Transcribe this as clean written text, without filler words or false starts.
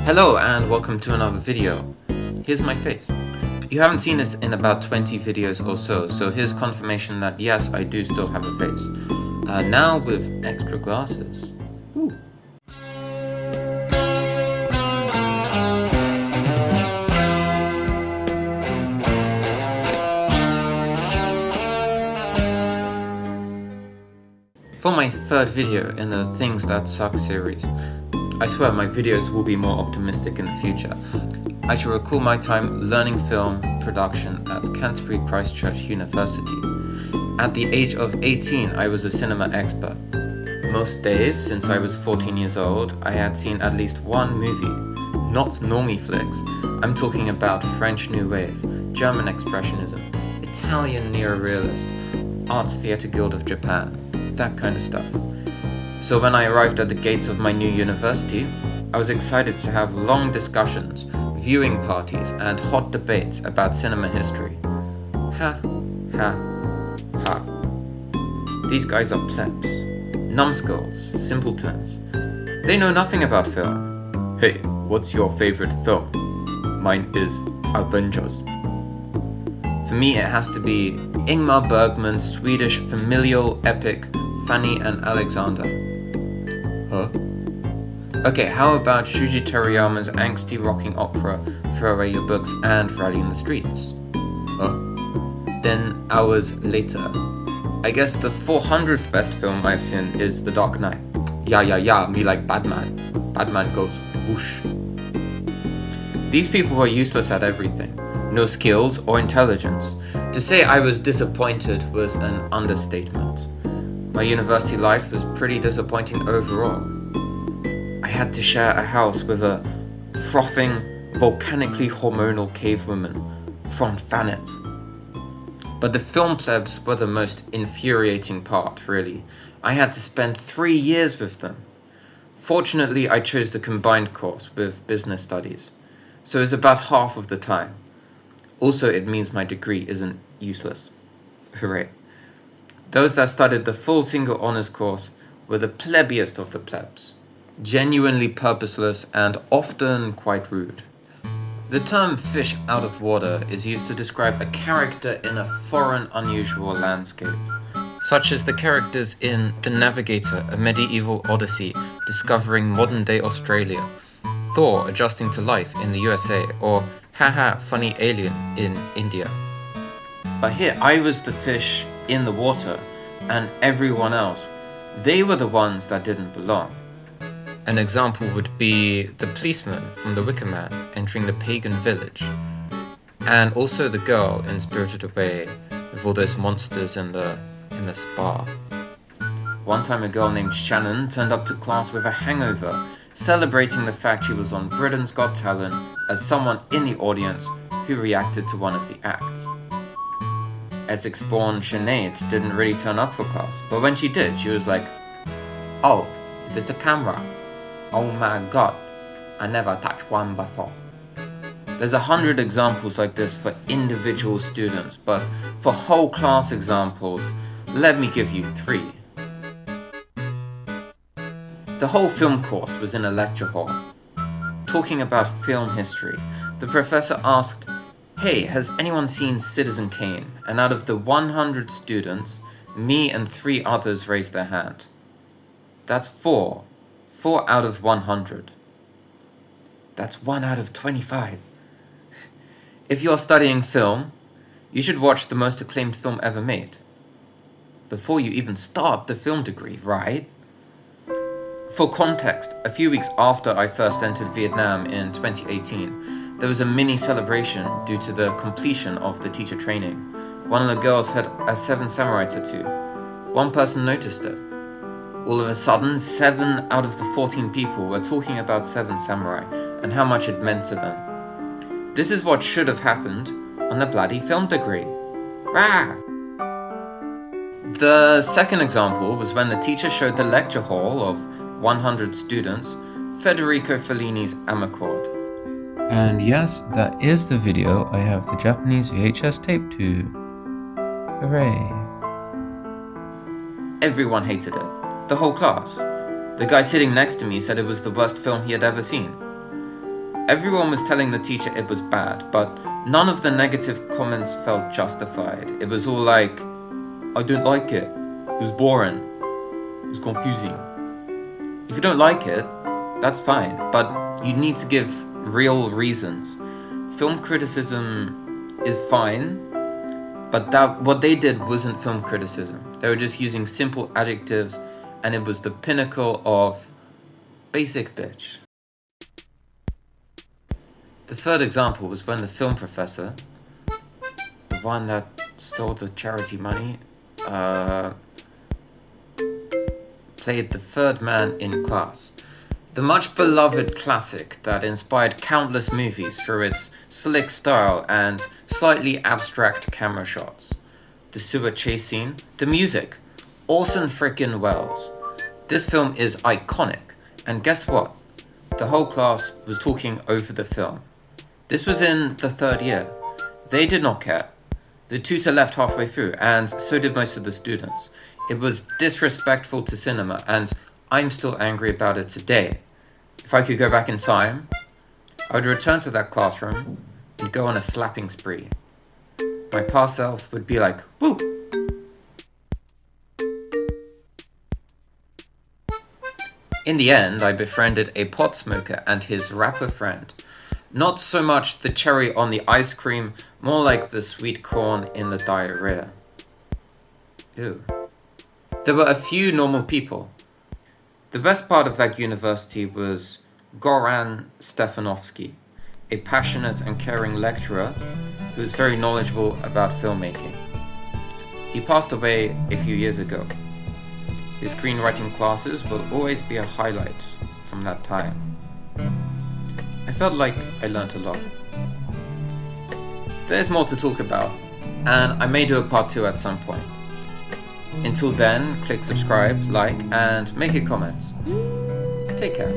Hello and welcome to another video. Here's my face. You haven't seen this in about 20 videos or so here's confirmation that yes, I do still have a face. Now with extra glasses. Ooh. For my third video in the Things That Suck series, I swear my videos will be more optimistic in the future. I shall recall my time learning film production at Canterbury Christ Church University. At the age of 18, I was a cinema expert. Most days, since I was 14 years old, I had seen at least one movie. Not normie flicks, I'm talking about French New Wave, German Expressionism, Italian Neorealist, Arts Theatre Guild of Japan, that kind of stuff. So when I arrived at the gates of my new university, I was excited to have long discussions, viewing parties, and hot debates about cinema history. Ha, ha, ha. These guys are plebs, numbskulls, simpletons. They know nothing about film. Hey, what's your favorite film? Mine is Avengers. For me, it has to be Ingmar Bergman's Swedish familial epic Fanny and Alexander. Huh? Okay, how about Shuji Terayama's angsty rocking opera Throw Away Your Books and Rally in the Streets? Huh? Then, hours later, I guess the 400th best film I've seen is The Dark Knight. Yeah, me like Batman. Batman goes whoosh. These people were useless at everything. No skills or intelligence. To say I was disappointed was an understatement. My university life was pretty disappointing overall. I had to share a house with a frothing, volcanically hormonal cavewoman from Thanet. But the film plebs were the most infuriating part, really. I had to spend 3 years with them. Fortunately, I chose the combined course with business studies, so it's about half of the time. Also, it means my degree isn't useless. Hooray. Those that studied the full single honours course were the plebiest of the plebs, genuinely purposeless and often quite rude. The term fish out of water is used to describe a character in a foreign, unusual landscape, such as the characters in The Navigator, a medieval odyssey discovering modern-day Australia, Thor adjusting to life in the USA, or haha, funny alien in India. But here, I was the fish in the water, and everyone else, they were the ones that didn't belong. An example would be the policeman from The Wicker Man entering the pagan village, and also the girl in Spirited Away with all those monsters in the spa. One time a girl named Shannon turned up to class with a hangover, celebrating the fact she was on Britain's Got Talent as someone in the audience who reacted to one of the acts. Essex-born Sinead didn't really turn up for class, but when she did, she was like, "Oh, there's a camera. Oh my god, I never touched one before." There's 100 examples like this for individual students, but for whole class examples, let me give you 3. The whole film course was in a lecture hall. Talking about film history, the professor asked, "Hey, has anyone seen Citizen Kane?" And out of the 100 students, me and 3 others raised their hand. That's 4. 4 out of 100. That's 1 out of 25. If you're studying film, you should watch the most acclaimed film ever made before you even start the film degree, right? For context, a few weeks after I first entered Vietnam in 2018, there was a mini celebration due to the completion of the teacher training. One of the girls had a 7 Samurai tattoo. One person noticed it. All of a sudden, 7 out of the 14 people were talking about 7 Samurai and how much it meant to them. This is what should have happened on the bloody film degree. Rah! The second example was when the teacher showed the lecture hall of 100 students Federico Fellini's Amarcord. And yes, that is the video I have the Japanese VHS tape to. Hooray. Everyone hated it. The whole class. The guy sitting next to me said it was the worst film he had ever seen. Everyone was telling the teacher it was bad, but none of the negative comments felt justified. It was all like, I don't like it. It was boring. It was confusing. If you don't like it, that's fine, but you need to give real reasons. Film criticism is fine, but what they did wasn't film criticism. They were just using simple adjectives, and it was the pinnacle of basic bitch. The third example was when the film professor, the one that stole the charity money, played the third man in class. The much beloved classic that inspired countless movies through its slick style and slightly abstract camera shots. The sewer chase scene, the music, Orson frickin' Welles. This film is iconic, and guess what? The whole class was talking over the film. This was in the third year. They did not care. The tutor left halfway through, and so did most of the students. It was disrespectful to cinema, and I'm still angry about it today. If I could go back in time, I would return to that classroom and go on a slapping spree. My past self would be like, woo! In the end, I befriended a pot smoker and his rapper friend. Not so much the cherry on the ice cream, more like the sweet corn in the diarrhea. Ew. There were a few normal people. The best part of that university was Goran Stefanovsky, a passionate and caring lecturer who was very knowledgeable about filmmaking. He passed away a few years ago. His screenwriting classes will always be a highlight from that time. I felt like I learnt a lot. There's more to talk about, and I may do a part 2 at some point. Until then, click subscribe, like, and make a comment. Take care.